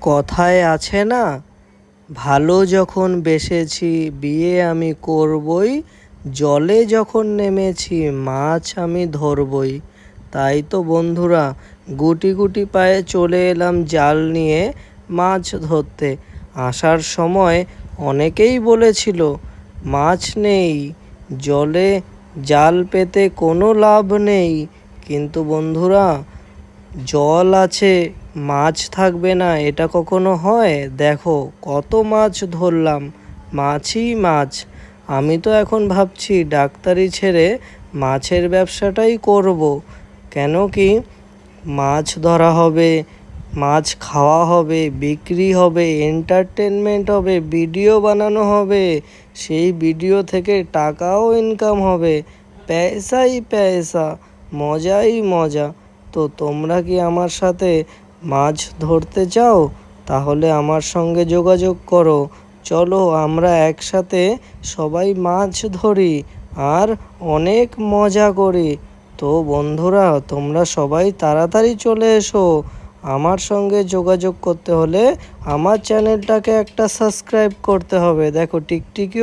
কথায় আছে না, ভালো যখন বেসেছি বিয়ে আমি করবই, জলে যখন নেমেছি মাছ আমি ধরবই। তাই তো বন্ধুরা, গুটি গুটি পায়ে চলে এলাম জাল নিয়ে মাছ ধরতে। আসার সময় অনেকেই বলেছিল মাছ নেই, জলে জাল পেতে কোনো লাভ নেই। কিন্তু বন্ধুরা, জল আছে মাছ থাকবে না এটা কখনো হয়? দেখো কত মাছ ধরলাম, মাছই মাছ। আমি তো এখন ভাবছি ডাক্তারি ছেড়ে মাছের ব্যবসাটাই করব। কেন কি, মাছ ধরা হবে, মাছ খাওয়া হবে, বিক্রি হবে, এন্টারটেনমেন্ট হবে, ভিডিও বানানো হবে, সেই ভিডিও থেকে টাকাও ইনকাম হবে। পয়সাই পয়সা, মজাই মজা। তো তোমরা কি আমার সাথে মাছ ধরতে চাও? তাহলে আমার সঙ্গে যোগাযোগ করো। চলো আমরা একসাথে সবাই মাছ ধরি আর অনেক মজা করি। তো বন্ধুরা, তোমরা সবাই তাড়াতাড়ি চলে এসো। আমার সঙ্গে যোগাযোগ করতে হলে আমার চ্যানেলটাকে একটা সাবস্ক্রাইব করতে হবে। দেখো টিকটিকিও